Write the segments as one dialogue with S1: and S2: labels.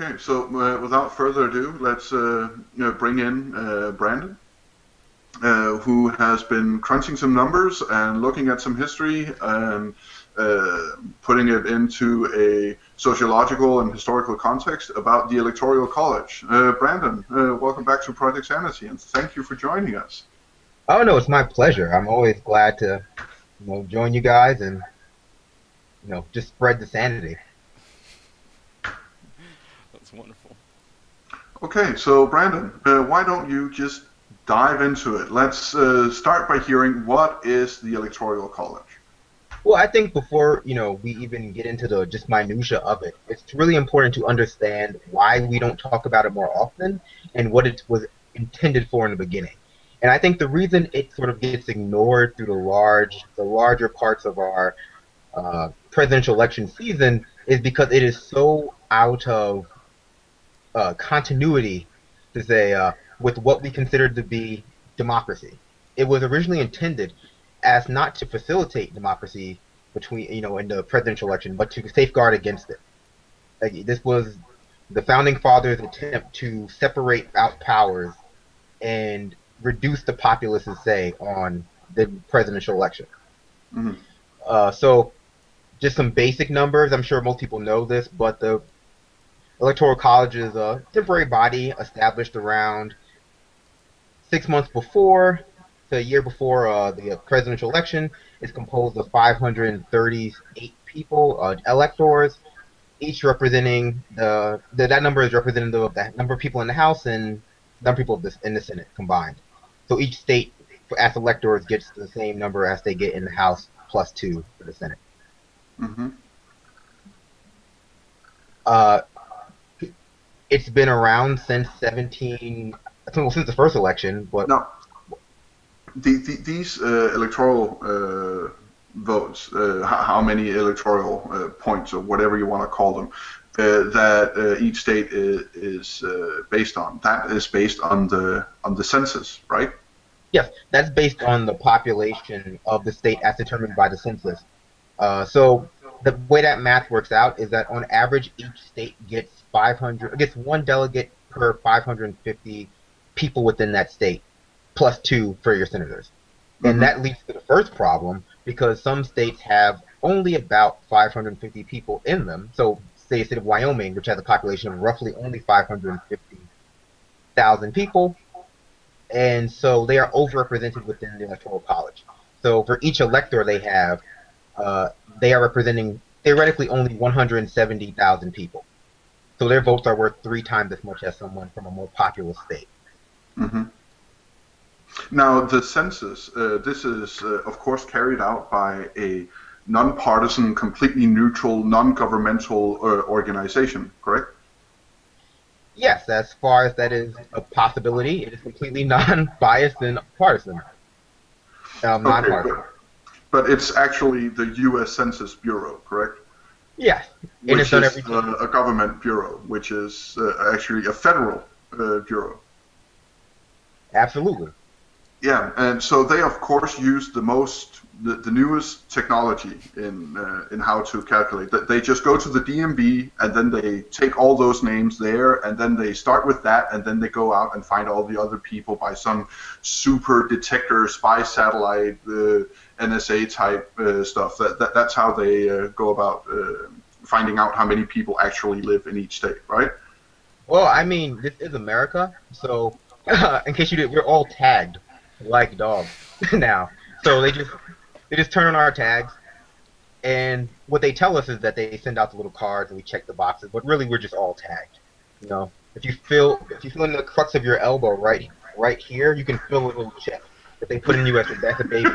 S1: Okay, so without further ado, let's bring in Brandon, who has been crunching some numbers and looking at some history and putting it into a sociological and historical context about the Electoral College. Brandon, welcome back to Project Sanity, and thank you for joining us.
S2: Oh no, it's my pleasure. I'm always glad to, join you guys and, just spread the sanity.
S3: That's wonderful.
S1: Okay, so Brandon, why don't you just dive into it? Let's start by hearing what is the Electoral College.
S2: Well, I think before, we even get into the just minutia of it, it's really important to understand why we don't talk about it more often and what it was intended for in the beginning. And I think the reason it sort of gets ignored through the larger parts of our presidential election season is because it is so out of continuity to say with what we considered to be democracy. It was originally intended as not to facilitate democracy between in the presidential election, but to safeguard against it. Like, this was the founding fathers' attempt to separate out powers and reduce the populace's say on the presidential election.
S1: Mhm.
S2: So just some basic numbers. I'm sure most people know this, but the Electoral College is a temporary body established around 6 months before, to a year before the presidential election. It's composed of 538 people, electors, each representing that number is representative of the number of people in the House and number of people in the Senate combined. So each state, as electors, gets the same number as they get in the House plus two for the Senate.
S1: Mhm.
S2: Uh, it's been around since since the first election, but
S1: Now, these electoral votes, how many electoral points or whatever you want to call them, that each state is based on. That is based on the census, right?
S2: yes, that's based on the population of the state as determined by the census. So the way that math works out is that on average, each state gets one delegate per 550 people within that state, plus two for your senators. And
S1: Mm-hmm.
S2: that leads to the first problem because some states have only about 550 people in them. So, say the state of Wyoming, which has a population of roughly only 550,000 people, and so they are overrepresented within the electoral college. So for each elector they are representing theoretically only 170,000 people. So their votes are worth three times as much as someone from a more populous state.
S1: Mm-hmm. Now, the census, this is, of course, carried out by a nonpartisan, completely neutral, non-governmental organization, correct?
S2: Yes, as far as that is a possibility, it is completely non-biased and partisan,
S1: Okay,
S2: nonpartisan.
S1: but it's actually the U.S. Census Bureau, correct?
S2: Yes, and it's
S1: Which
S2: done
S1: is
S2: every 10
S1: a
S2: years.
S1: government bureau, which is actually a federal bureau.
S2: Absolutely.
S1: Yeah, and so they of course use the newest technology in how to calculate. That they just go to the DMB and then they take all those names there and then they start with that and then they go out and find all the other people by some super detector spy satellite NSA type stuff. That's how they go about finding out how many people actually live in each state, right?
S2: Well, I mean, this is America, so in case you did, we're all tagged like dogs now. So they just turn on our tags, and what they tell us is that they send out the little cards and we check the boxes, but really we're just all tagged. If you feel in the crux of your elbow right here, you can feel a little chip that they put in you as a baby.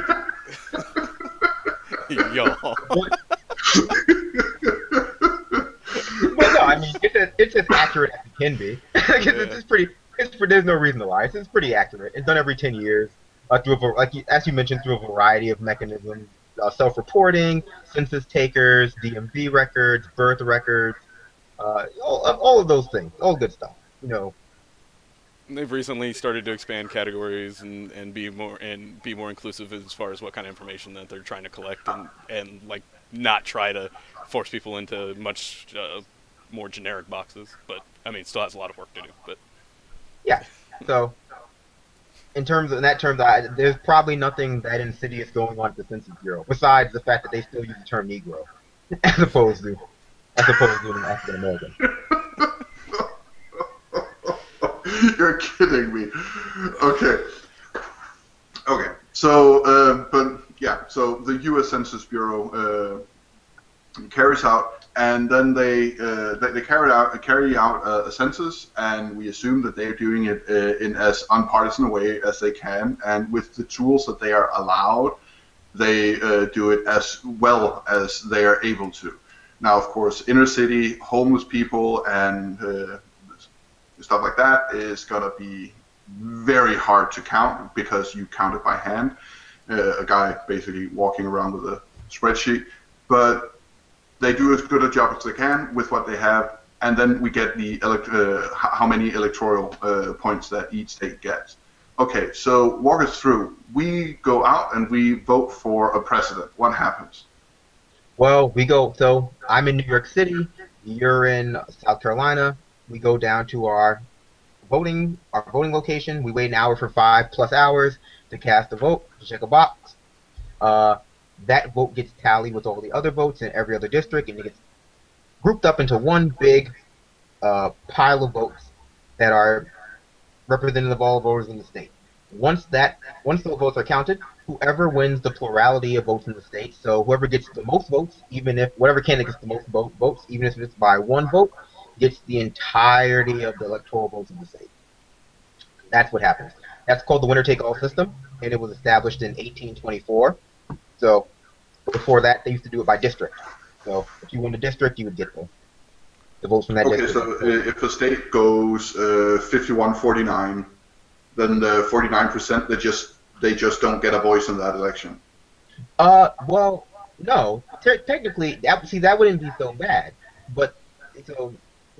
S3: Y'all.
S2: But but no, I mean it's as accurate as it can be.
S3: Yeah.
S2: It's pretty. There's no reason to lie. It's pretty accurate. It's done every 10 years as you mentioned, through a variety of mechanisms: self-reporting, census takers, DMV records, birth records, all of those things, all good stuff.
S3: They've recently started to expand categories and be more inclusive as far as what kind of information that they're trying to collect and like not try to force people into much more generic boxes. But I mean, it still has a lot of work to do. But
S2: Yeah. So in that terms, there's probably nothing that insidious going on at the Census Bureau besides the fact that they still use the term Negro as opposed to an African American.
S1: You're kidding me. Okay. Okay. So, but yeah. So the U.S. Census Bureau carries out, and then they carry out a census, and we assume that they are doing it in as unpartisan a way as they can, and with the tools that they are allowed, they do it as well as they are able to. Now, of course, inner city homeless people and stuff like that is going to be very hard to count because you count it by hand. A guy basically walking around with a spreadsheet, but they do as good a job as they can with what they have, and then we get the how many electoral points that each state gets. Okay, so walk us through. We go out and we vote for a president. What happens?
S2: Well, so I'm in New York City, you're in South Carolina. We go down to our voting location. We wait an hour for 5+ hours to cast a vote, to check a box. That vote gets tallied with all the other votes in every other district, and it gets grouped up into one big pile of votes that are representative of all voters in the state. Once those votes are counted, whoever wins the plurality of votes in the state, so whoever gets the most votes, whatever candidate gets the most votes, even if it's by one vote, gets the entirety of the electoral votes of the state. That's what happens. That's called the winner-take-all system, and it was established in 1824. So before that, they used to do it by district. So if you win the district, you would get the votes from that district.
S1: Okay, so if a state goes 51-49, then the 49% they just don't get a voice in that election.
S2: Well, no. Technically, that wouldn't be so bad. But so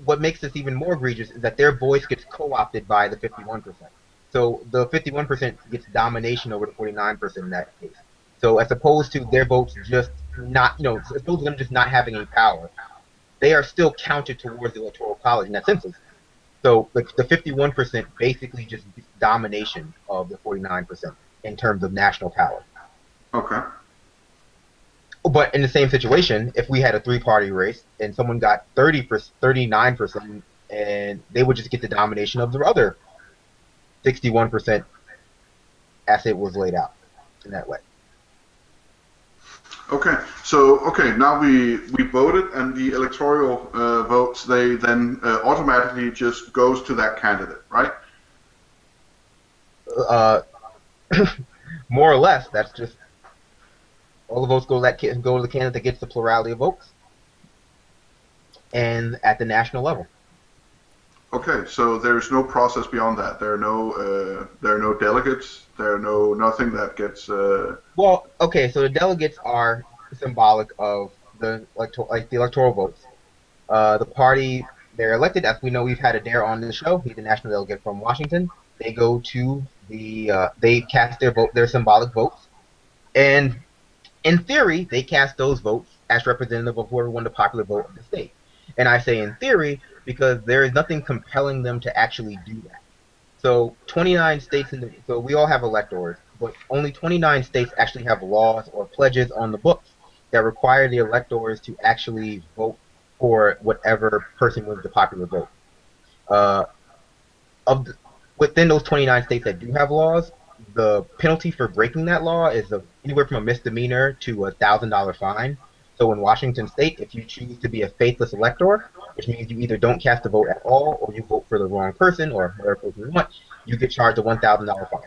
S2: what makes this even more egregious is that their voice gets co-opted by the 51%. So the 51% gets domination over the 49% in that case. So as opposed to their votes just not, as opposed to them just not having any power, they are still counted towards the Electoral College in that census. So the 51% basically just gets domination of the 49% in terms of national power.
S1: Okay.
S2: But in the same situation, if we had a 3-party race and someone got 39%, and they would just get the domination of the other 61% as it was laid out in that way.
S1: Okay, so now we voted, and the electoral votes, they then automatically just goes to that candidate, right?
S2: More or less, that's just all the votes go to the candidate that gets the plurality of votes, and at the national level.
S1: Okay, so there's no process beyond that. There are no delegates. There are nothing that gets.
S2: Well, okay, so the delegates are symbolic of the electoral votes. The party they're elected, as we know, we've had Adair on the show. He's the national delegate from Washington. They go to they cast their symbolic votes, and in theory, they cast those votes as representative of whoever won the popular vote of the state. And I say in theory because there is nothing compelling them to actually do that. So 29 states so we all have electors, but only 29 states actually have laws or pledges on the books that require the electors to actually vote for whatever person wins the popular vote. Within those 29 states that do have laws, the penalty for breaking that law is anywhere from a misdemeanor to a $1,000 fine. So in Washington State, if you choose to be a faithless elector, which means you either don't cast a vote at all or you vote for the wrong person or whatever person you want, you get charged a $1,000 fine.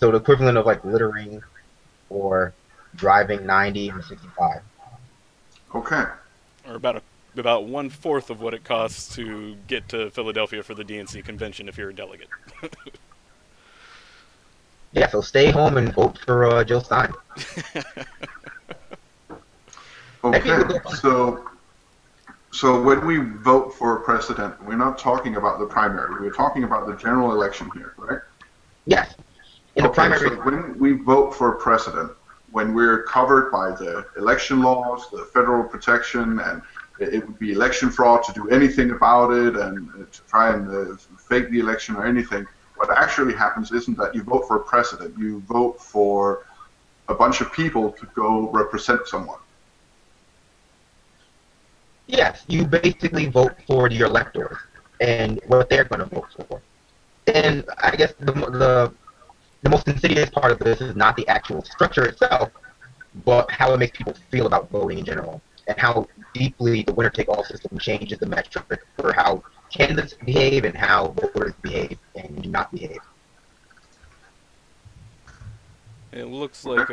S2: So the equivalent of like littering or driving 90 and 65.
S1: Okay.
S3: Or about 1/4 of what it costs to get to Philadelphia for the DNC convention if you're a delegate.
S2: Yeah, so stay home and vote for Jill Stein.
S1: Okay, so when we vote for a president, we're not talking about the primary. We're talking about the general election here, right?
S2: Yes.
S1: Okay, so when we vote for a president, when we're covered by the election laws, the federal protection, and it would be election fraud to do anything about it and to try and fake the election or anything. What actually happens isn't that you vote for a president. You vote for a bunch of people to go represent someone.
S2: Yes, you basically vote for your electors and what they're going to vote for. And I guess the most insidious part of this is not the actual structure itself, but how it makes people feel about voting in general, and how deeply the winner-take-all system changes the metric for how candidates behave and how voters behave and do not behave.
S3: It looks like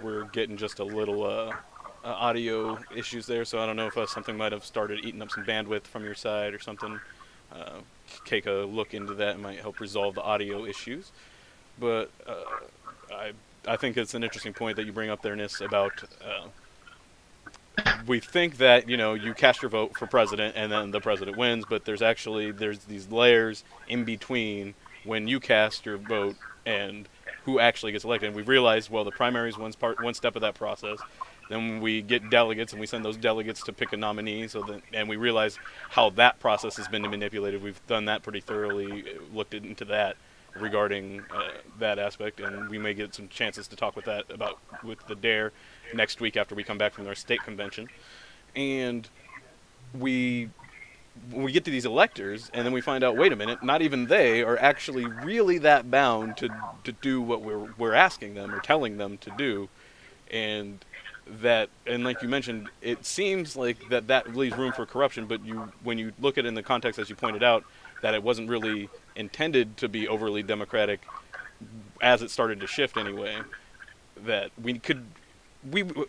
S3: we're getting just a little audio issues there, so I don't know if something might have started eating up some bandwidth from your side or something. Take a look into that. It might help resolve the audio issues. But I think it's an interesting point that you bring up there, Nis, about we think that you cast your vote for president and then the president wins, but there's these layers in between when you cast your vote and who actually gets elected. And we've realized, well, the primary is one step of that process. Then we get delegates, and we send those delegates to pick a nominee. And we realize how that process has been manipulated. We've done that pretty thoroughly, looked into that regarding that aspect, and we may get some chances to talk with the Adair next week after we come back from our state convention. And when we get to these electors, and then we find out, wait a minute, not even they are actually really that bound to do what we're asking them or telling them to do. And like you mentioned, it seems like that leaves room for corruption, but when you look at it in the context, as you pointed out, that it wasn't really intended to be overly democratic as it started to shift anyway, that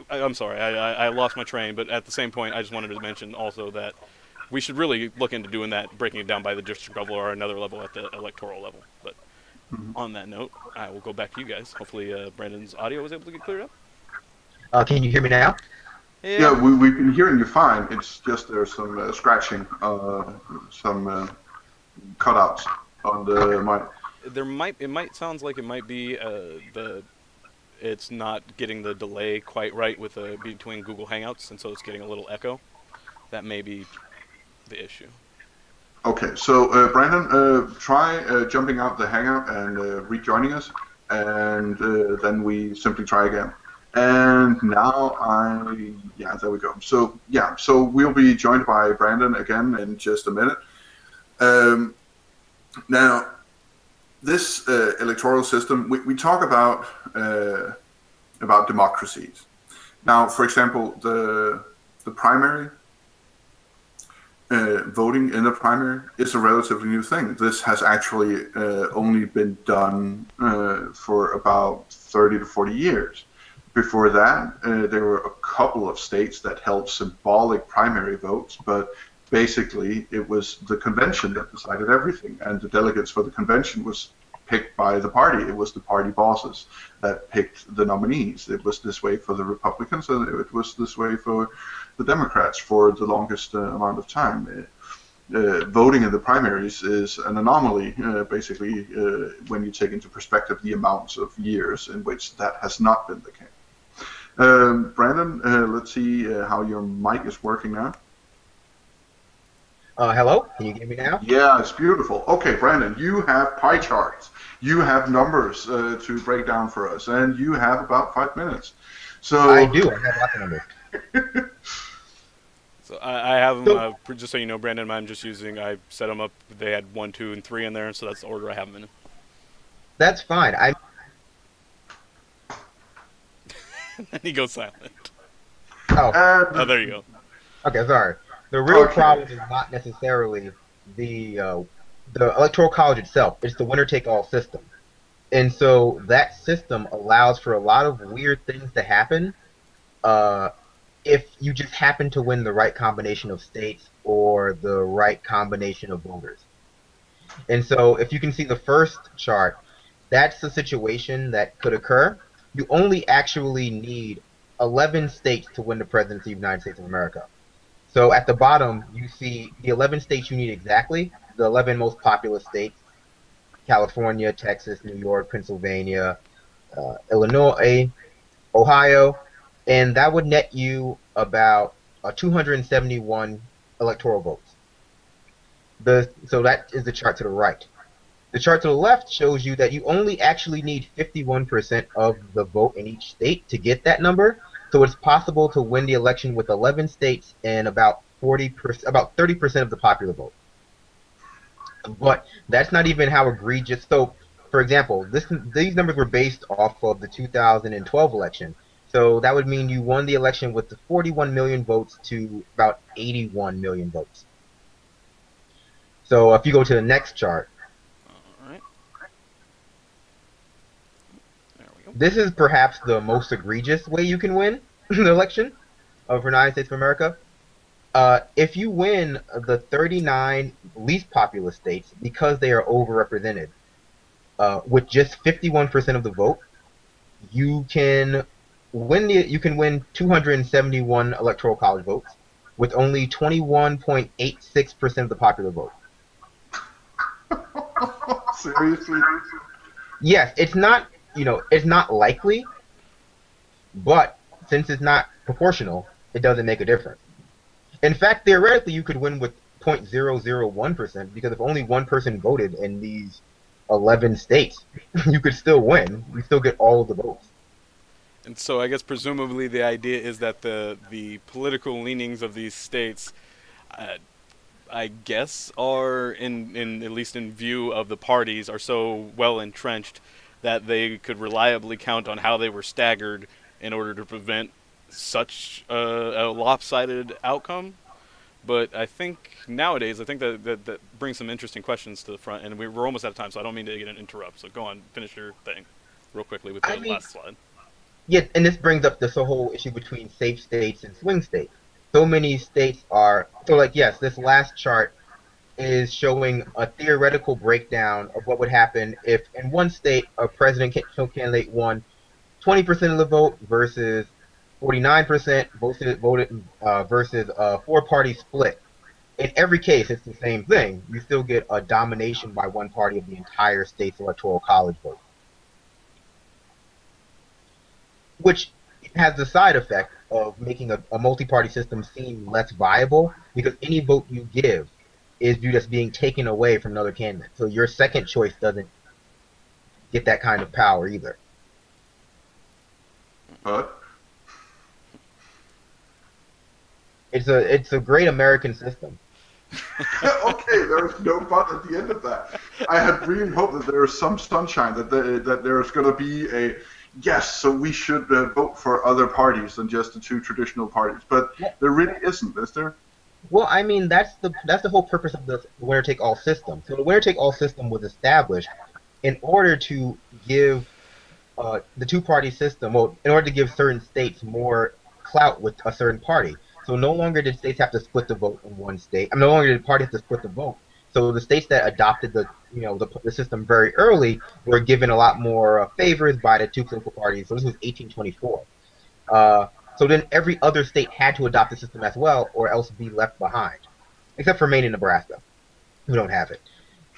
S3: I'm sorry, I lost my train, but at the same point, I just wanted to mention also that we should really look into doing that, breaking it down by the district level or another level at the electoral level. But on that note, I will go back to you guys. Hopefully Brandon's audio was able to get cleared up.
S2: Can you hear me now?
S1: Yeah, we've been hearing you fine. It's just there's some scratching, some cutouts on the mic.
S3: It might sounds like it might be it's not getting the delay quite right with between Google Hangouts, and so it's getting a little echo. That may be the issue.
S1: Okay, so Brandon, try jumping out the Hangout and rejoining us, and then we simply try again. And now there we go. So we'll be joined by Brandon again in just a minute. Now, this electoral system, we talk about democracies. Now, for example, the primary, voting in the primary is a relatively new thing. This has actually only been done for about 30 to 40 years. Before that, there were a couple of states that held symbolic primary votes, but basically it was the convention that decided everything, and the delegates for the convention was picked by the party. It was the party bosses that picked the nominees. It was this way for the Republicans, and it was this way for the Democrats for the longest amount of time. Voting in the primaries is an anomaly, basically, when you take into perspective the amounts of years in which that has not been the case. Brandon, let's see how your mic is working now.
S2: Hello? Can you hear me now?
S1: Yeah, it's beautiful. Okay, Brandon, you have pie charts. You have numbers to break down for us, and you have about 5 minutes. So
S2: I do. I have lots of numbers.
S3: So I have them, just so you know, Brandon, I set them up, they had 1, 2, and 3 in there, so that's the order I have them in.
S2: That's fine.
S3: And he goes silent.
S2: Oh,
S3: there you go.
S2: Okay, sorry. The real problem is not necessarily the Electoral College itself. It's the winner-take-all system. And so that system allows for a lot of weird things to happen if you just happen to win the right combination of states or the right combination of voters. And so if you can see the first chart, that's the situation that could occur. You only actually need 11 states to win the presidency of the United States of America. So at the bottom, you see the 11 states you need exactly, the 11 most populous states: California, Texas, New York, Pennsylvania, Illinois, Ohio, and that would net you about 271 electoral votes. So that is the chart to the right. The chart to the left shows you that you only actually need 51% of the vote in each state to get that number. So it's possible to win the election with 11 states and about 30% of the popular vote. But that's not even how egregious. So, for example, these numbers were based off of the 2012 election. So that would mean you won the election with the 41 million votes to about 81 million votes. So if you go to the next chart,
S3: All right. There we go.
S2: this is perhaps the most egregious way you can win the election of the United States of America. If you win the 39 least populous states because they are overrepresented, with just 51% of the vote, you can win 271 electoral college votes with only 21.86% of the popular vote.
S1: Seriously?
S2: Yes, it's not likely, but since it's not proportional, it doesn't make a difference. In fact, theoretically, you could win with 0.001% because if only one person voted in these 11 states, you could still win. You still get all of the votes.
S3: And so I guess presumably the idea is that the political leanings of these states, I guess, are in at least in view of the parties, are so well entrenched that they could reliably count on how they were staggered in order to prevent such a lopsided outcome. But I think nowadays, I think that brings some interesting questions to the front, and we're almost out of time, so I don't mean to interrupt. So go on, finish your thing real quickly with the last slide.
S2: Yeah, and this brings up this whole issue between safe states and swing states. So many states are yes, this last chart is showing a theoretical breakdown of what would happen if in one state a presidential candidate won 20% of the vote versus 49% voted versus a four-party split. In every case, it's the same thing. You still get a domination by one party of the entire state's electoral college vote, which has the side effect of making a multi-party system seem less viable because any vote you give is viewed as being taken away from another candidate. So your second choice doesn't get that kind of power either.
S1: But
S2: it's a great American system.
S1: okay, there was no but at the end of that. I had really hoped that there was some sunshine, that there's going to be a yes, so we should vote for other parties than just the two traditional parties. But there really isn't, is there?
S2: Well, I mean, that's the whole purpose of the winner-take-all system. So the winner-take-all system was established in order to give the two-party system, well, in order to give certain states more clout with a certain party. So no longer did states have to split the vote in one state. I mean, no longer did parties have to split the vote. So the states that adopted the system very early were given a lot more favors by the two political parties. So this was 1824. So then every other state had to adopt the system as well, or else be left behind, except for Maine and Nebraska, who don't have it.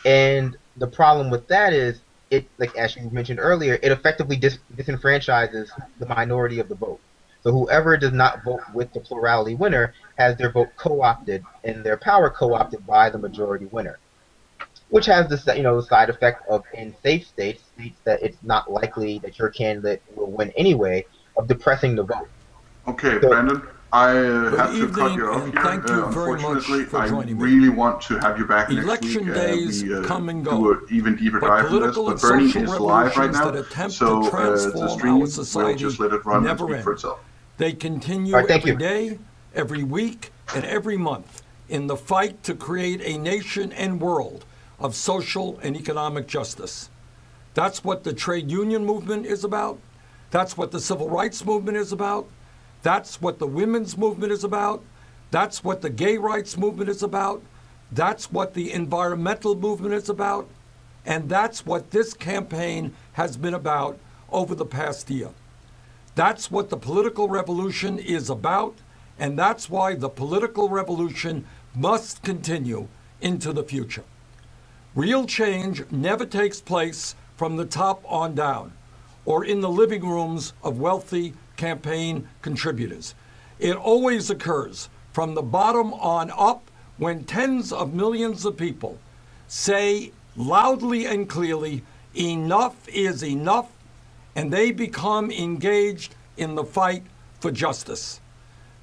S2: And the problem with that is, it, like as you mentioned earlier, it effectively disenfranchises the minority of the vote. So whoever does not vote with the plurality winner has their vote co-opted and their power co-opted by the majority winner, which has the side effect of in safe states that it's not likely that your candidate will win anyway, of depressing the vote.
S1: Okay, so, Brandon, I have to cut you off here.
S4: Thank you very much for joining me.
S1: I really want to have you back next week.
S4: Election days come and go.
S1: Do an even deeper dive into this, but Bernie is live right now, so the stream will just let it run and speak for itself.
S4: They continue every day, every week, and every month in the fight to create a nation and world of social and economic justice. That's what the trade union movement is about. That's what the civil rights movement is about. That's what the women's movement is about. That's what the gay rights movement is about. That's what the environmental movement is about. And that's what this campaign has been about over the past year. That's what the political revolution is about, and that's why the political revolution must continue into the future. Real change never takes place from the top on down, or in the living rooms of wealthy campaign contributors. It always occurs from the bottom on up when tens of millions of people say loudly and clearly, enough is enough, and they become engaged in the fight for justice.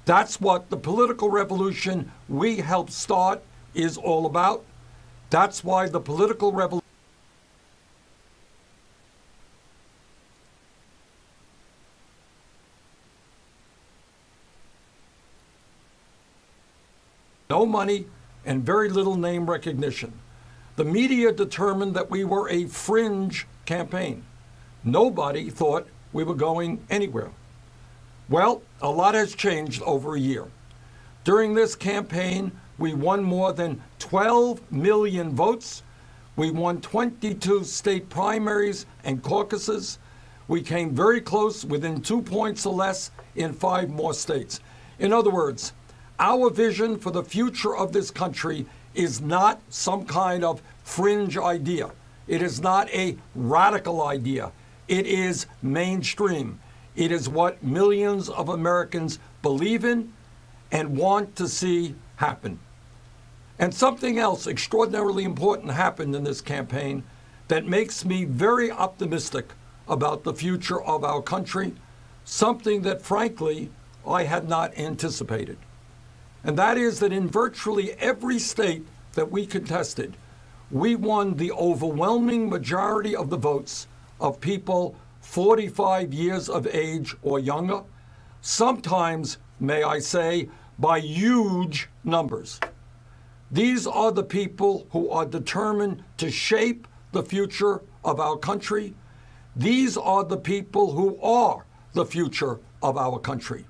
S4: That's what the political revolution we helped start is all about. That's why the political revolution no money and very little name recognition. The media determined that we were a fringe campaign. Nobody thought we were going anywhere. Well, a lot has changed over a year. During this campaign, we won more than 12 million votes. We won 22 state primaries and caucuses. We came very close, within 2 points or less, in 5 more states. In other words, our vision for the future of this country is not some kind of fringe idea. It is not a radical idea. It is mainstream. It is what millions of Americans believe in and want to see happen. And something else extraordinarily important happened in this campaign that makes me very optimistic about the future of our country, something that, frankly, I had not anticipated. And that is that in virtually every state that we contested, we won the overwhelming majority of the votes of people 45 years of age or younger, sometimes, may I say, by huge numbers. These are the people who are determined to shape the future of our country. These are the people who are the future of our country.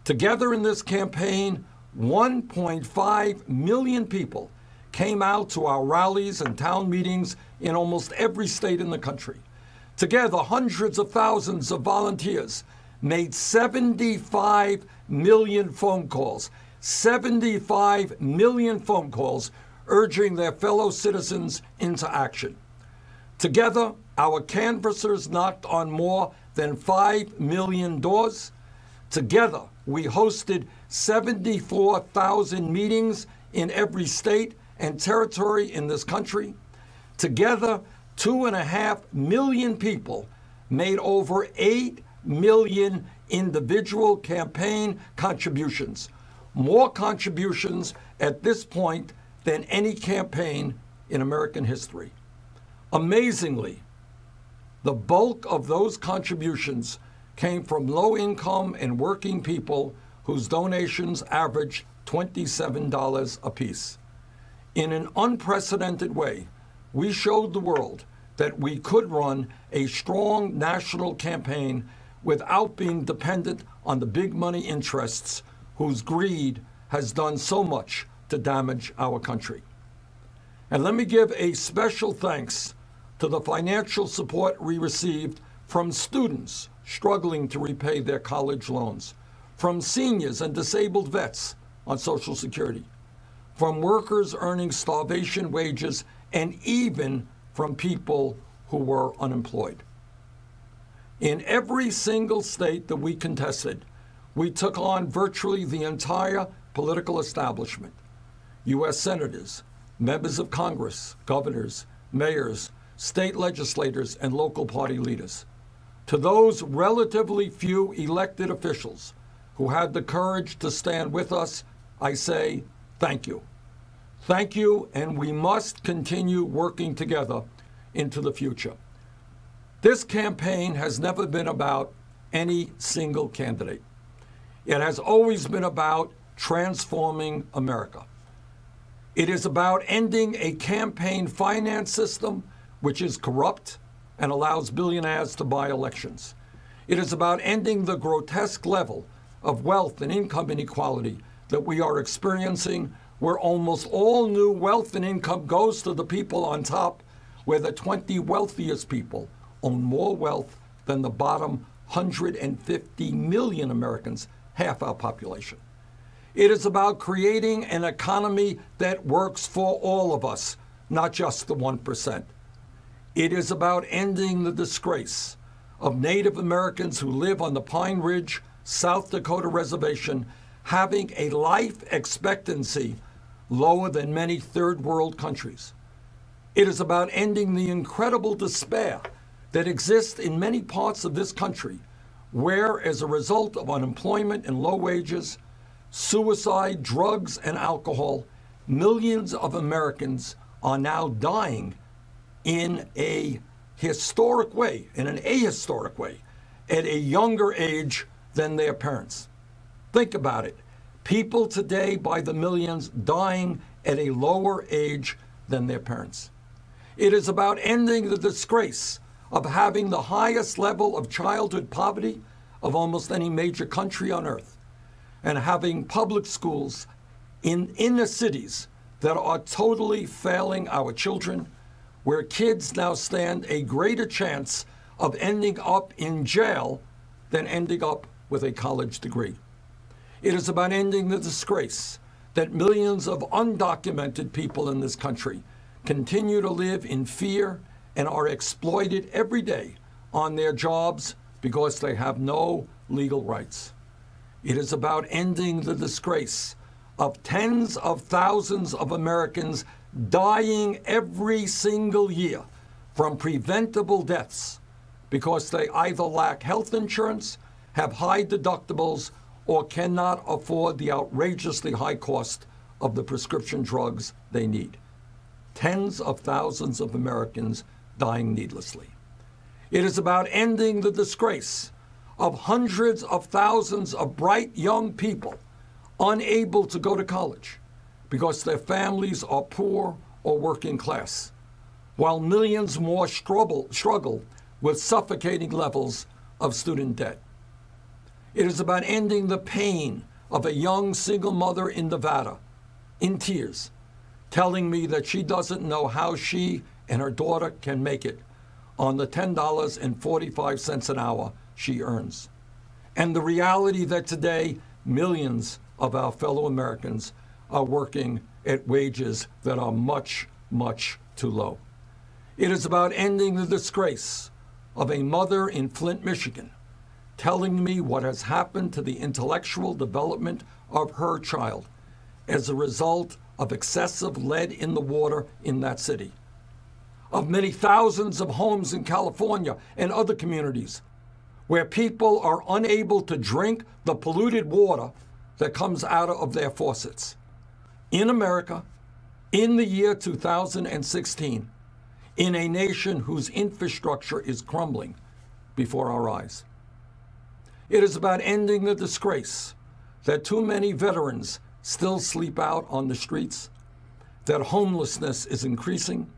S4: Together in this campaign, 1.5 million people came out to our rallies and town meetings in almost every state in the country. Together, hundreds of thousands of volunteers made 75 million phone calls, 75 million phone calls urging their fellow citizens into action. Together, our canvassers knocked on more than 5 million doors. Together, we hosted 74,000 meetings in every state and territory in this country. Together, 2.5 million people made over 8 million individual campaign contributions, more contributions at this point than any campaign in American history. Amazingly, the bulk of those contributions came from low-income and working people whose donations averaged $27 apiece. In an unprecedented way, we showed the world that we could run a strong national campaign without being dependent on the big money interests whose greed has done so much to damage our country. And let me give a special thanks to the financial support we received from students struggling to repay their college loans, from seniors and disabled vets on Social Security, from workers earning starvation wages, and even from people who were unemployed. In every single state that we contested, we took on virtually the entire political establishment: U.S. senators, members of Congress, governors, mayors, state legislators, and local party leaders. To those relatively few elected officials who had the courage to stand with us, I say thank you. Thank you, and we must continue working together into the future. This campaign has never been about any single candidate. It has always been about transforming America. It is about ending a campaign finance system which is corrupt and allows billionaires to buy elections. It is about ending the grotesque level of wealth and income inequality that we are experiencing, where almost all new wealth and income goes to the people on top, where the 20 wealthiest people own more wealth than the bottom 150 million Americans, half our population. It is about creating an economy that works for all of us, not just the 1%. It is about ending the disgrace of Native Americans who live on the Pine Ridge, South Dakota reservation, having a life expectancy lower than many third world countries. It is about ending the incredible despair that exists in many parts of this country, where, as a result of unemployment and low wages, suicide, drugs, and alcohol, millions of Americans are now dying in a historic way, in an ahistoric way, at a younger age than their parents. Think about it. People today by the millions dying at a lower age than their parents. It is about ending the disgrace of having the highest level of childhood poverty of almost any major country on earth, and having public schools in inner cities that are totally failing our children, where kids now stand a greater chance of ending up in jail than ending up with a college degree. It is about ending the disgrace that millions of undocumented people in this country continue to live in fear and are exploited every day on their jobs because they have no legal rights. It is about ending the disgrace of tens of thousands of Americans dying every single year from preventable deaths because they either lack health insurance, have high deductibles, or cannot afford the outrageously high cost of the prescription drugs they need. Tens of thousands of Americans dying needlessly. It is about ending the disgrace of hundreds of thousands of bright young people unable to go to college because their families are poor or working class, while millions more struggle with suffocating levels of student debt. It is about ending the pain of a young single mother in Nevada, in tears, telling me that she doesn't know how she and her daughter can make it on the $10.45 an hour she earns. And the reality that today millions of our fellow Americans are working at wages that are much, much too low. It is about ending the disgrace of a mother in Flint, Michigan, telling me what has happened to the intellectual development of her child as a result of excessive lead in the water in that city, of many thousands of homes in California and other communities where people are unable to drink the polluted water that comes out of their faucets. In America, in the year 2016, in a nation whose infrastructure is crumbling before our eyes. It is about ending the disgrace that too many veterans still sleep out on the streets, that homelessness is increasing,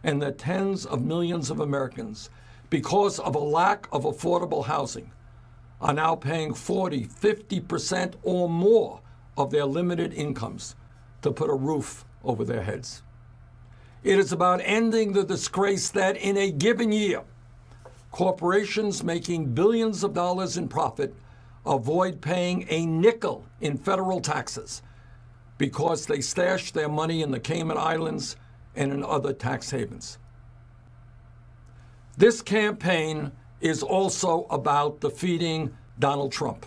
S4: and that tens of millions of Americans, because of a lack of affordable housing, are now paying 40, 50% or more of their limited incomes to put a roof over their heads. It is about ending the disgrace that in a given year, corporations making billions of dollars in profit avoid paying a nickel in federal taxes because they stash their money in the Cayman Islands and in other tax havens. This campaign is also about defeating Donald Trump,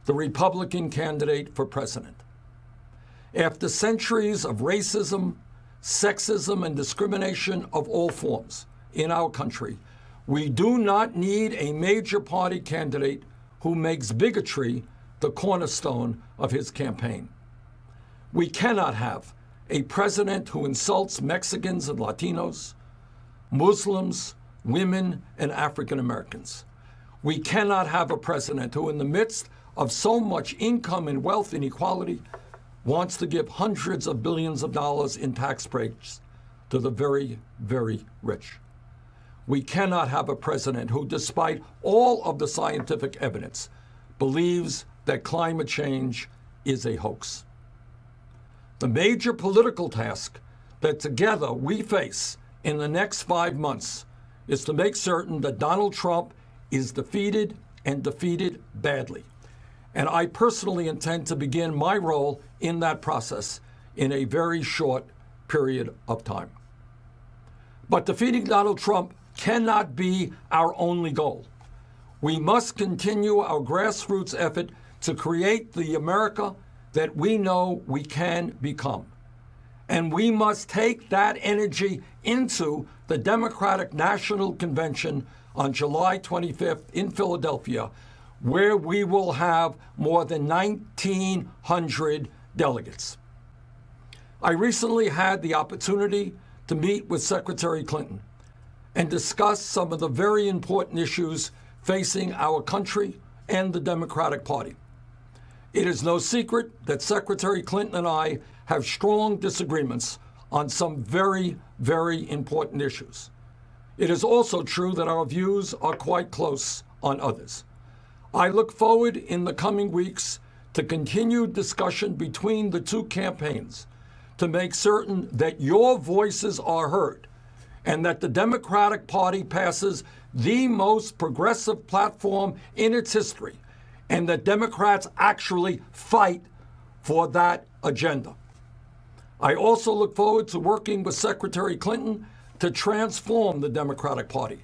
S4: the Republican candidate for president. After centuries of racism, sexism, and discrimination of all forms in our country, we do not need a major party candidate who makes bigotry the cornerstone of his campaign. We cannot have a president who insults Mexicans and Latinos, Muslims, women, and African Americans. We cannot have a president who, in the midst of so much income and wealth inequality, wants to give hundreds of billions of dollars in tax breaks to the very, very rich. We cannot have a president who, despite all of the scientific evidence, believes that climate change is a hoax. The major political task that together we face in the next 5 months is to make certain that Donald Trump is defeated and defeated badly. And I personally intend to begin my role in that process in a very short period of time. But defeating Donald Trump cannot be our only goal. We must continue our grassroots effort to create the America that we know we can become. And we must take that energy into the Democratic National Convention on July 25th in Philadelphia, where we will have more than 1,900 delegates. I recently had the opportunity to meet with Secretary Clinton and discuss some of the very important issues facing our country and the Democratic Party. It is no secret that Secretary Clinton and I have strong disagreements on some very, very important issues. It is also true that our views are quite close on others. I look forward in the coming weeks to continued discussion between the two campaigns to make certain that your voices are heard and that the Democratic Party passes the most progressive platform in its history, and that Democrats actually fight for that agenda. I also look forward to working with Secretary Clinton to transform the Democratic Party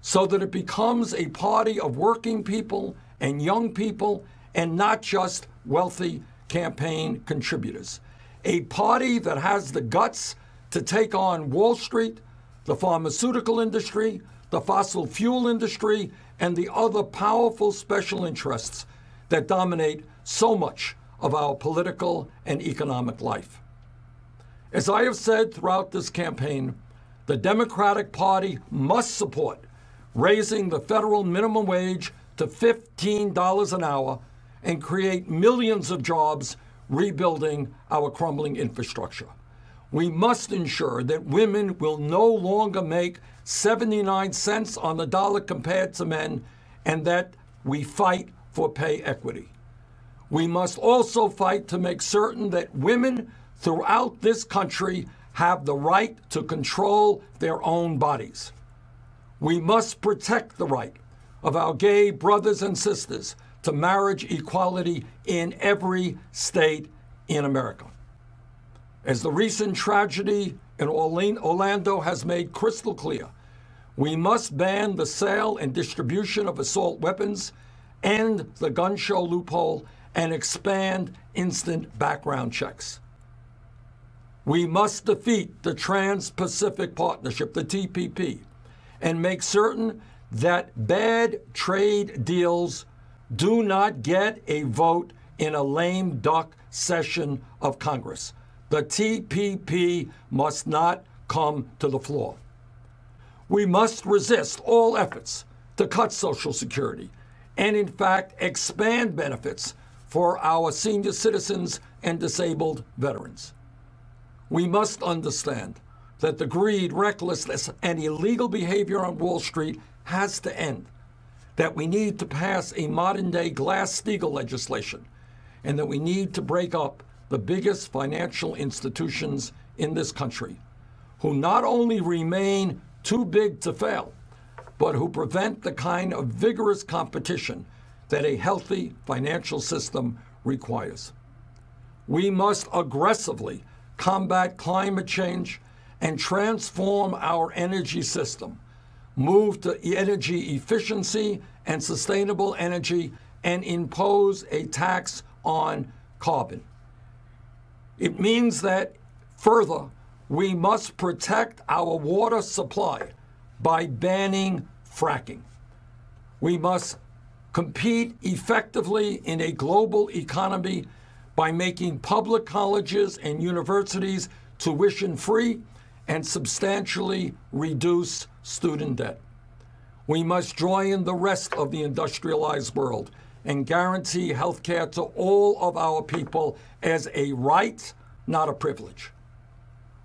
S4: so that it becomes a party of working people and young people and not just wealthy campaign contributors. A party that has the guts to take on Wall Street, the pharmaceutical industry, the fossil fuel industry, and the other powerful special interests that dominate so much of our political and economic life. As I have said throughout this campaign, the Democratic Party must support raising the federal minimum wage to $15 an hour and create millions of jobs rebuilding our crumbling infrastructure. We must ensure that women will no longer make 79 cents on the dollar compared to men, and that we fight for pay equity. We must also fight to make certain that women throughout this country have the right to control their own bodies. We must protect the right of our gay brothers and sisters to marriage equality in every state in America. As the recent tragedy in Orlando has made crystal clear, we must ban the sale and distribution of assault weapons, end the gun show loophole, and expand instant background checks. We must defeat the Trans-Pacific Partnership, the TPP, and make certain that bad trade deals do not get a vote in a lame duck session of Congress. The TPP must not come to the floor. We must resist all efforts to cut Social Security and, in fact, expand benefits for our senior citizens and disabled veterans. We must understand that the greed, recklessness, and illegal behavior on Wall Street has to end, that we need to pass a modern-day Glass-Steagall legislation, and that we need to break up the biggest financial institutions in this country, who not only remain too big to fail, but who prevent the kind of vigorous competition that a healthy financial system requires. We must aggressively combat climate change and transform our energy system, move to energy efficiency and sustainable energy, and impose a tax on carbon. It means that, further, we must protect our water supply by banning fracking. We must compete effectively in a global economy by making public colleges and universities tuition-free and substantially reduce student debt. We must join the rest of the industrialized world and guarantee health care to all of our people as a right, not a privilege.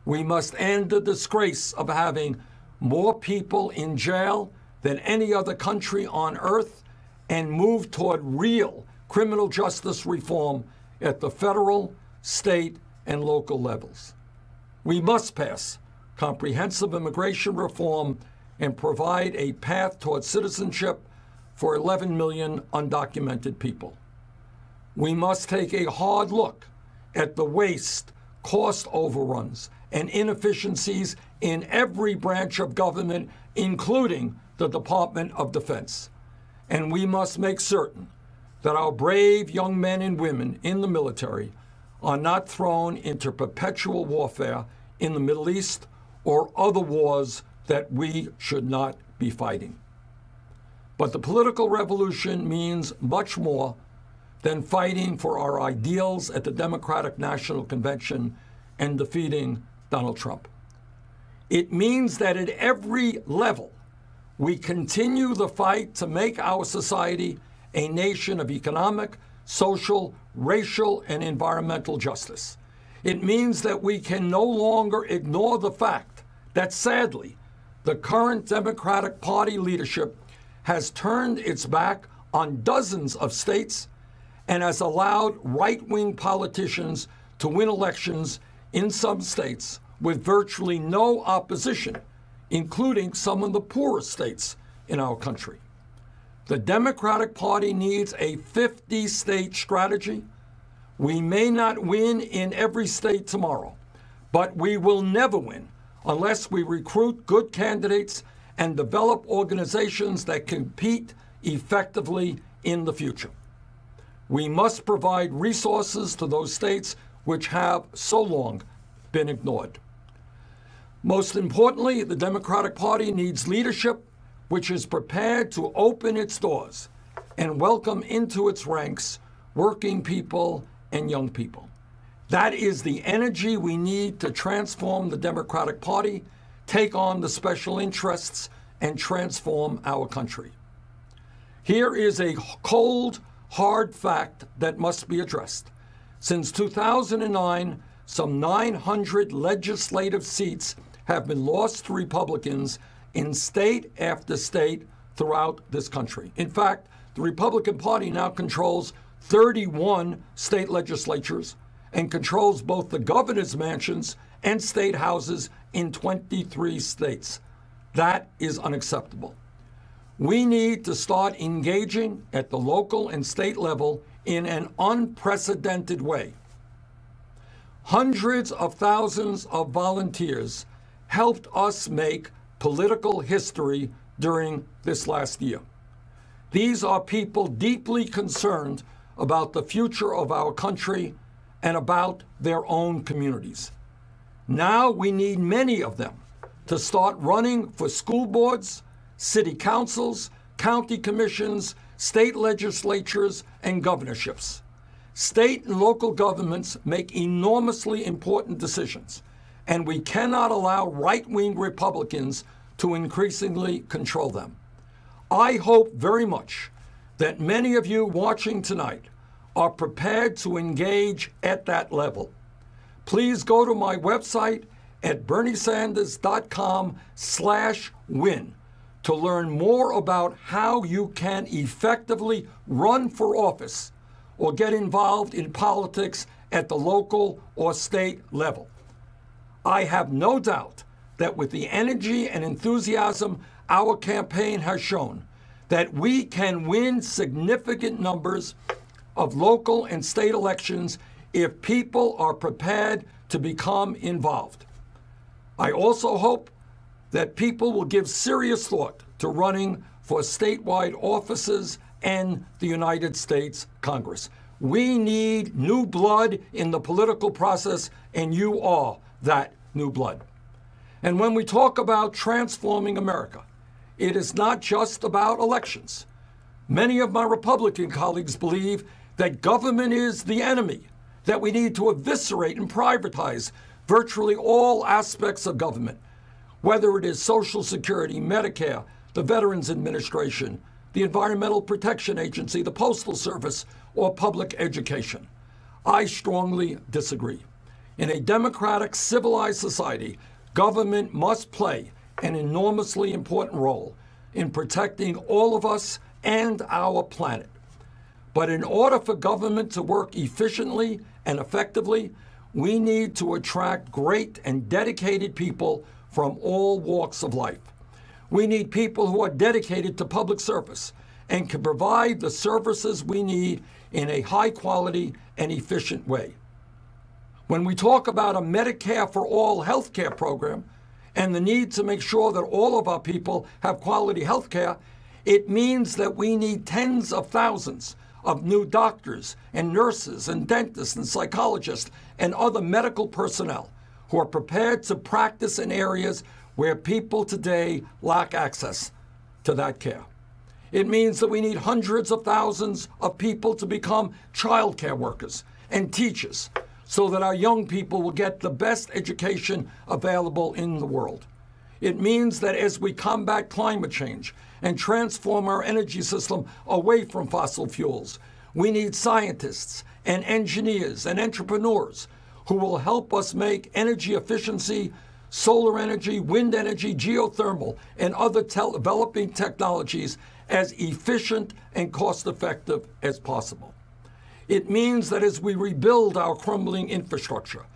S4: We must end the disgrace of having more people in jail than any other country on earth and move toward real criminal justice reform at the federal, state, and local levels. We must pass comprehensive immigration reform and provide a path toward citizenship for 11 million undocumented people. We must take a hard look at the waste, cost overruns, and inefficiencies in every branch of government, including the Department of Defense. And we must make certain that our brave young men and women in the military are not thrown into perpetual warfare in the Middle East or other wars that we should not be fighting. But the political revolution means much more than fighting for our ideals at the Democratic National Convention and defeating Donald Trump. It means that at every level, we continue the fight to make our society a nation of economic, social, racial, and environmental justice. It means that we can no longer ignore the fact that, sadly, the current Democratic Party leadership has turned its back on dozens of states and has allowed right-wing politicians to win elections in some states with virtually no opposition, including some of the poorest states in our country. The Democratic Party needs a 50-state strategy. We may not win in every state tomorrow, but we will never win unless we recruit good candidates and develop organizations that compete effectively in the future. We must provide resources to those states which have so long been ignored. Most importantly, the Democratic Party needs leadership which is prepared to open its doors and welcome into its ranks working people and young people. That is the energy we need to transform the Democratic Party, take on the special interests, and transform our country. Here is a cold, hard fact that must be addressed. Since 2009, some 900 legislative seats have been lost to Republicans in state after state throughout this country. In fact, the Republican Party now controls 31 state legislatures and controls both the governor's mansions and state houses in 23 states. That is unacceptable. We need to start engaging at the local and state level in an unprecedented way. Hundreds of thousands of volunteers helped us make political history during this last year. These are people deeply concerned about the future of our country and about their own communities. Now we need many of them to start running for school boards, city councils, county commissions, state legislatures, and governorships. State and local governments make enormously important decisions, and we cannot allow right-wing Republicans to increasingly control them. I hope very much that many of you watching tonight are prepared to engage at that level. Please go to my website at berniesanders.com/win to learn more about how you can effectively run for office or get involved in politics at the local or state level. I have no doubt that with the energy and enthusiasm our campaign has shown, that we can win significant numbers of local and state elections if people are prepared to become involved. I also hope that people will give serious thought to running for statewide offices and the United States Congress. We need new blood in the political process, and you are that new blood. And when we talk about transforming America, it is not just about elections. Many of my Republican colleagues believe that government is the enemy, that we need to eviscerate and privatize virtually all aspects of government, whether it is Social Security, Medicare, the Veterans Administration, the Environmental Protection Agency, the Postal Service, or public education. I strongly disagree. In a democratic, civilized society, government must play an enormously important role in protecting all of us and our planet. But in order for government to work efficiently and effectively, we need to attract great and dedicated people from all walks of life. We need people who are dedicated to public service and can provide the services we need in a high quality and efficient way. When we talk about a Medicare for all health care program and the need to make sure that all of our people have quality health care, it means that we need tens of thousands of new doctors and nurses and dentists and psychologists and other medical personnel who are prepared to practice in areas where people today lack access to that care. It means that we need hundreds of thousands of people to become child care workers and teachers so that our young people will get the best education available in the world. It means that as we combat climate change and transform our energy system away from fossil fuels, we need scientists and engineers and entrepreneurs who will help us make energy efficiency, solar energy, wind energy, geothermal, and other developing technologies as efficient and cost-effective as possible. It means that as we rebuild our crumbling infrastructure,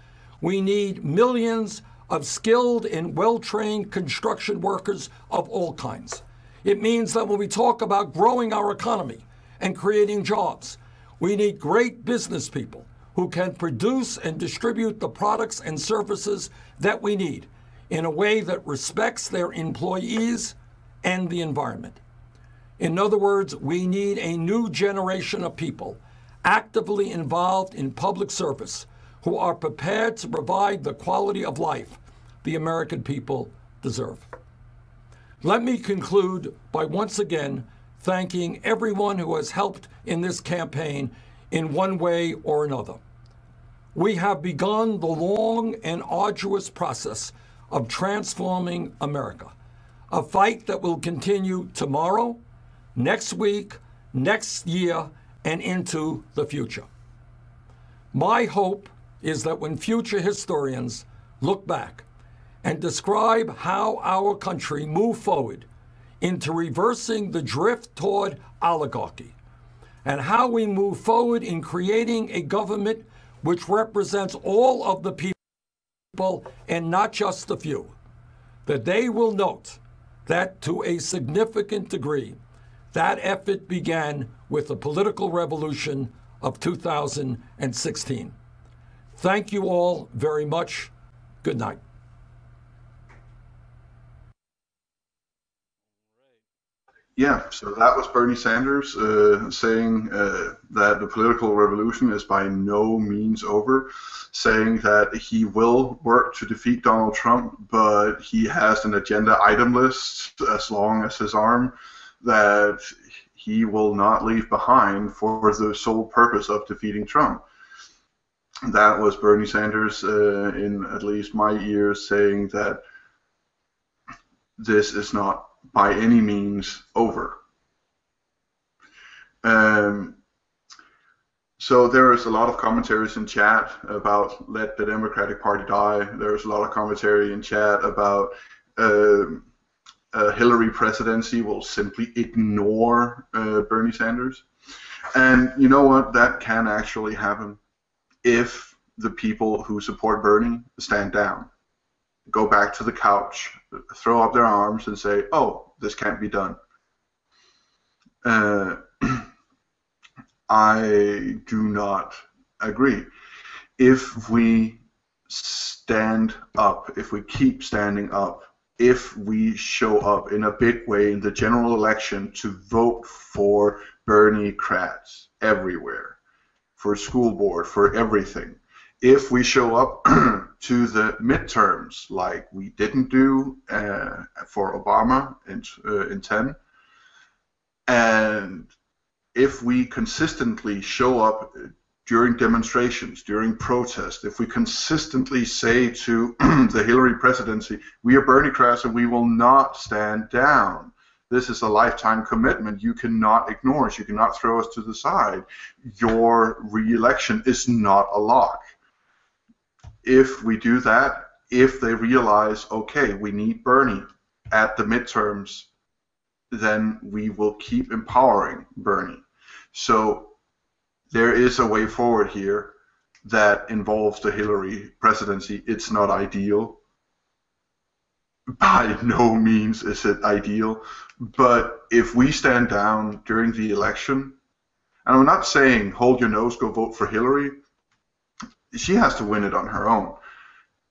S4: we need millions of skilled and well-trained construction workers of all kinds. It means that when we talk about growing our economy and creating jobs, we need great business people who can produce and distribute the products and services that we need in a way that respects their employees and the environment. In other words, we need a new generation of people actively involved in public service who are prepared to provide the quality of life the American people deserve. Let me conclude by once again thanking everyone who has helped in this campaign in one way or another. We have begun the long and arduous process of transforming America, a fight that will continue tomorrow, next week, next year, and into the future. My hope is that when future historians look back and describe how our country moved forward into reversing the drift toward oligarchy, and how we move forward in creating a government which represents all of the people and not just the few, that they will note that to a significant degree, that effort began with the political revolution of 2016. Thank you all very much. Good night.
S1: Yeah, so that was Bernie Sanders saying that the political revolution is by no means over, saying that he will work to defeat Donald Trump, but he has an agenda item list as long as his arm that he will not leave behind for the sole purpose of defeating Trump. That was Bernie Sanders, in at least my ears, saying that this is not by any means over. So there is a lot of commentaries in chat about let the Democratic Party die. There's a lot of commentary in chat about Hillary presidency will simply ignore Bernie Sanders. And you know what? That can actually happen if the people who support Bernie stand down, go back to the couch, throw up their arms and say, oh, this can't be done. I do not agree. If we stand up, if we keep standing up, if we show up in a big way in the general election to vote for Bernie Kratz everywhere, for school board, for everything, if we show up to the midterms like we didn't do for Obama in 10, and if we consistently show up during demonstrations, during protests, if we consistently say to the Hillary presidency, we are Bernie Kratz and we will not stand down. This is a lifetime commitment. You cannot ignore us. You cannot throw us to the side. Your re-election is not a lock. If we do that, if they realize, okay, we need Bernie at the midterms, then we will keep empowering Bernie. So there is a way forward here that involves the Hillary presidency. It's not ideal. By no means is it ideal. But if we stand down during the election, and I'm not saying hold your nose, go vote for Hillary. She has to win it on her own.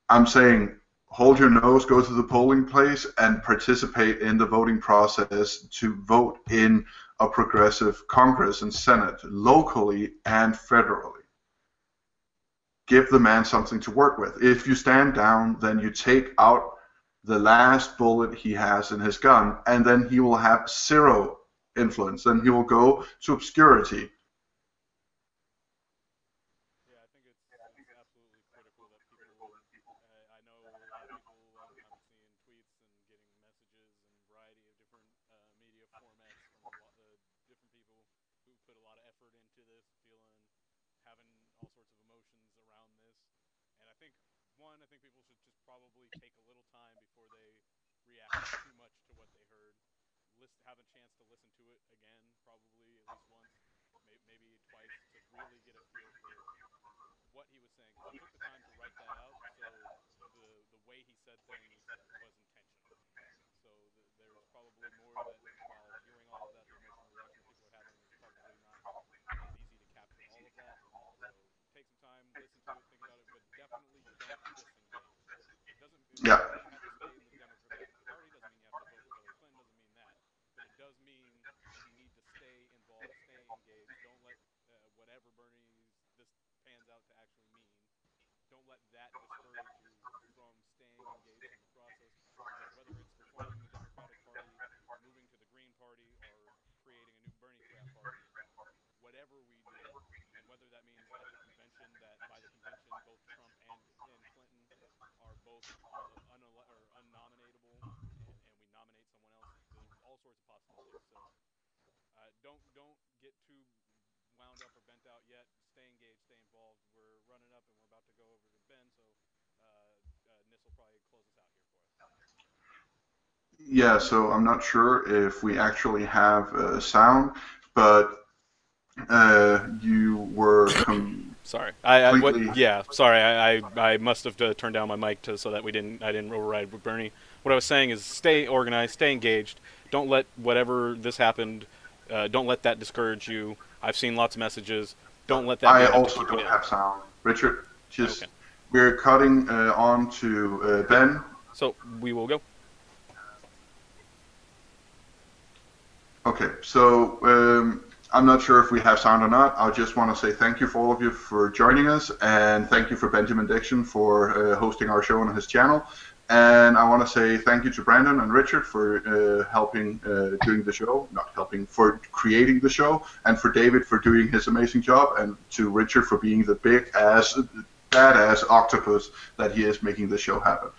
S1: I'm saying hold your nose, go to the polling place, and participate in the voting process to vote in a progressive Congress and Senate, locally and federally. Give the man something to work with. If you stand down, then you take out the last bullet he has in his gun, and then he will have zero influence. Then he will go to obscurity.
S3: Yeah, I think it's absolutely critical that people. I know a lot of people. I'm seeing tweets and getting messages and a variety of different media formats from a lot of different people who put a lot of effort into this, having all sorts of emotions around this. And I think I think people should just probably take a little time before they react too much to what they heard. Have a chance to listen to it again, probably at least once, maybe twice, to really get a feel for what he was saying, because he took the time to write that out, so the way he said things was intentional. So there's probably more that, while hearing all of that, the emotional reaction that people are having is probably not as easy to capture all of that. So take some time, listen to it, think about it, but definitely don't disengage. Doesn't
S1: Yeah.
S3: mean you have to stay in the Democratic Party, doesn't mean you have to vote for Hillary Clinton, doesn't mean that, but it does mean you need to stay involved, stay engaged. Don't let whatever this pans out to actually mean, don't let that discourage you from staying engaged in the process, because whether it's reforming the Democratic Party, moving to the Green Party, or creating a new Bernie crap party, whatever we do, and whether that means at the convention, that by the convention both Trump and Clinton are both unnominatable, and we nominate someone else, there's all sorts of possibilities. So don't get too wound up or bent out yet. Stay engaged, stay involved. We're running up, and we're about to go over to Ben, so Nis will probably close us out here for us.
S1: Yeah, so I'm not sure if we actually have sound, but you were
S3: sorry.
S1: completely.
S3: Sorry. I must have turned down my mic so that I didn't override with Bernie. What I was saying is stay organized, stay engaged. Don't let whatever this happened. Don't let that discourage you. I've seen lots of messages. Don't let that be
S1: I
S3: enough to
S1: also
S3: keep you
S1: don't
S3: down.
S1: have sound. Richard, just
S3: Okay.
S1: we're cutting on to Ben.
S3: So we will go.
S1: Okay, so I'm not sure if we have sound or not. I just want to say thank you for all of you for joining us, and thank you for Benjamin Dixon for hosting our show on his channel. And I want to say thank you to Brandon and Richard for helping doing the show, not helping, for creating the show, and for David for doing his amazing job, and to Richard for being the big ass, badass octopus that he is, making the show happen.